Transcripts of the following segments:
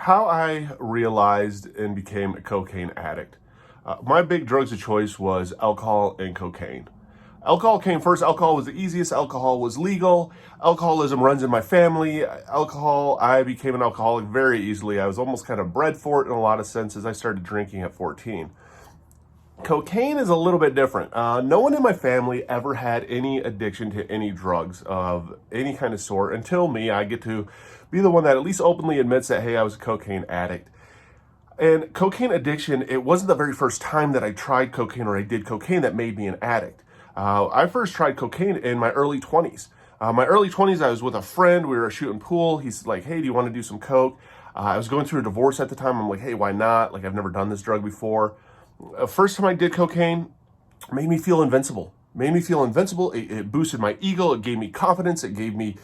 How I realized and became a cocaine addict. My big drugs of choice was alcohol and cocaine. Alcohol came first. Alcohol was the easiest. Alcohol was legal. Alcoholism runs in my family. I became an alcoholic very easily. I was almost kind of bred for it in a lot of senses. I started drinking at 14. Cocaine is a little bit different. No one in my family ever had any addiction to any drugs of any kind of sort until me. I get to be the one that at least openly admits that, hey, I was a cocaine addict. And cocaine addiction, it wasn't the very first time that I tried cocaine or I did cocaine that made me an addict. I first tried cocaine in my early 20s. My early 20s, I was with a friend. We were shooting pool. He's like, hey, do you want to do some coke? I was going through a divorce at the time. I'm like, hey, why not? Like, I've never done this drug before. First time I did cocaine, made me feel invincible. It boosted my ego. It gave me confidence. It gave me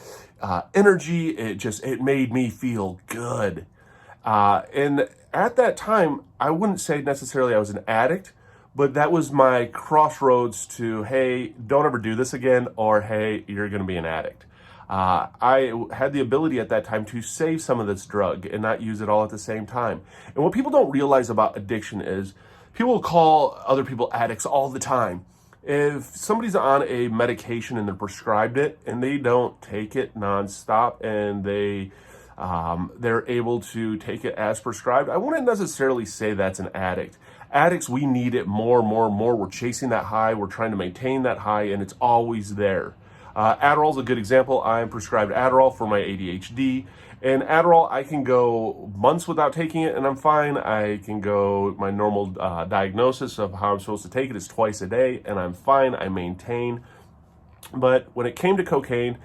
energy. It made me feel good. And at that time, I wouldn't say necessarily I was an addict, but that was my crossroads to, hey, don't ever do this again, or hey, you're going to be an addict. I had the ability at that time to save some of this drug and not use it all at the same time. And what people don't realize about addiction is people call other people addicts all the time. If somebody's on a medication and they're prescribed it and they don't take it nonstop and they're able to take it as prescribed, I wouldn't necessarily say that's an addict. Addicts, we need it more. We're chasing that high. We're trying to maintain that high, and it's always there. Adderall is a good example. I am prescribed Adderall for my ADHD. And Adderall, I can go months without taking it, and I'm fine. I can go, my normal diagnosis of how I'm supposed to take it is twice a day, and I'm fine. I maintain. But when it came to cocaine,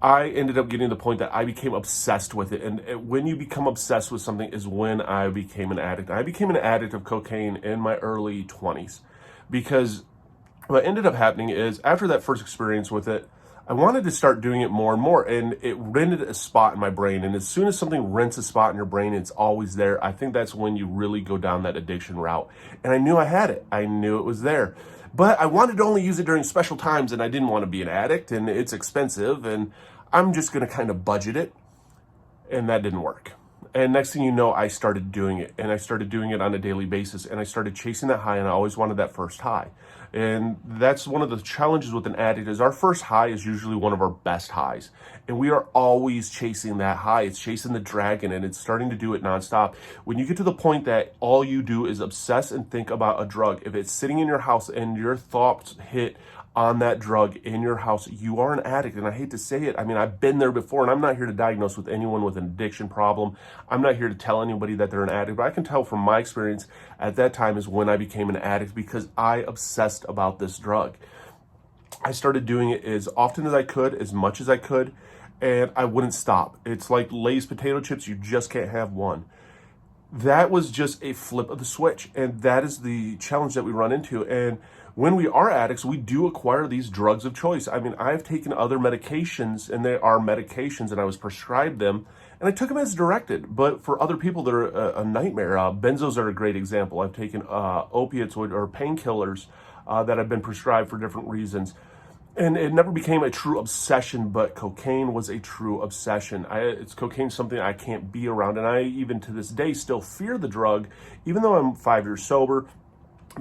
I ended up getting to the point that I became obsessed with it. And when you become obsessed with something is when I became an addict. I became an addict of cocaine in my early 20s because what ended up happening is after that first experience with it, I wanted to start doing it more and more, and it rented a spot in my brain. And as soon as something rents a spot in your brain, it's always there. I think that's when you really go down that addiction route. And I knew I had it. I knew it was there. But I wanted to only use it during special times, and I didn't want to be an addict, and it's expensive, and I'm just going to kind of budget it. And that didn't work. And next thing you know, I started doing it, and I started doing it on a daily basis, and I started chasing that high, and I always wanted that first high. And that's one of the challenges with an addict is our first high is usually one of our best highs. And we are always chasing that high. It's chasing the dragon, and it's starting to do it nonstop. When you get to the point that all you do is obsess and think about a drug, if it's sitting in your house and your thoughts hit on that drug in your house, you are an addict. And I hate to say it. I mean, I've been there before, and I'm not here to diagnose with anyone with an addiction problem. I'm not here to tell anybody that they're an addict, but I can tell from my experience at that time is when I became an addict because I obsessed about this drug. I started doing it as often as I could, as much as I could, and I wouldn't stop. It's like Lay's potato chips. You just can't have one. That was just a flip of the switch, and that is the challenge that we run into. And when we are addicts, we do acquire these drugs of choice. I mean, I've taken other medications, and they are medications, and I was prescribed them, and I took them as directed. But for other people, they're a nightmare. Benzos are a great example. I've taken opiates or painkillers that have been prescribed for different reasons. And it never became a true obsession, but cocaine was a true obsession. Cocaine's something I can't be around, and I even to this day still fear the drug, even though I'm 5 years sober,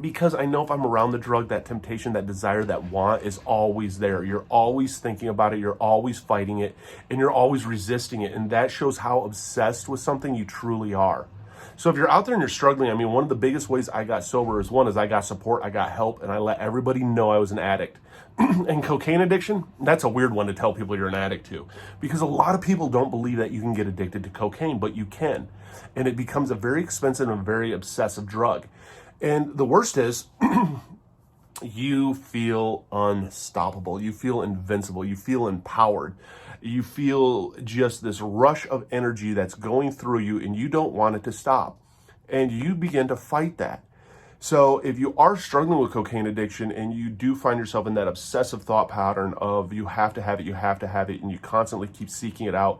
because I know if I'm around the drug, that temptation, that desire, that want is always there. You're always thinking about it, you're always fighting it, and you're always resisting it, and that shows how obsessed with something you truly are. So if you're out there and you're struggling, I mean, one of the biggest ways I got sober is I got support, I got help, and I let everybody know I was an addict. And cocaine addiction, that's a weird one to tell people you're an addict to, because a lot of people don't believe that you can get addicted to cocaine, but you can. And it becomes a very expensive and very obsessive drug. And the worst is you feel unstoppable. You feel invincible. You feel empowered. You feel just this rush of energy that's going through you, and you don't want it to stop. And you begin to fight that. So if you are struggling with cocaine addiction and you do find yourself in that obsessive thought pattern of you have to have it, and you constantly keep seeking it out,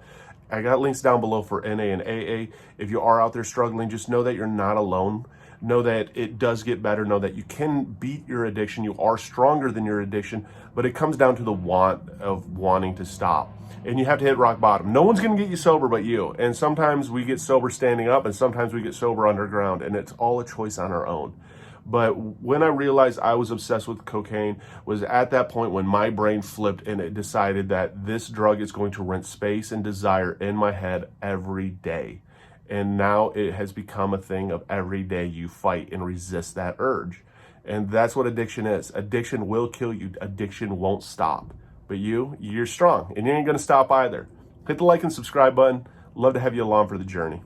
I got links down below for NA and AA. If you are out there struggling, just know that you're not alone. Know that it does get better. Know that you can beat your addiction. You are stronger than your addiction, but it comes down to the want of wanting to stop. And you have to hit rock bottom. No one's going to get you sober but you. And sometimes we get sober standing up, and sometimes we get sober underground, and it's all a choice on our own. But when I realized I was obsessed with cocaine was at that point when my brain flipped and it decided that this drug is going to rent space and desire in my head every day. And now it has become a thing of every day you fight and resist that urge. And that's what addiction is. Addiction will kill you. Addiction won't stop. But you're strong, and you ain't going to stop either. Hit the like and subscribe button. Love to have you along for the journey.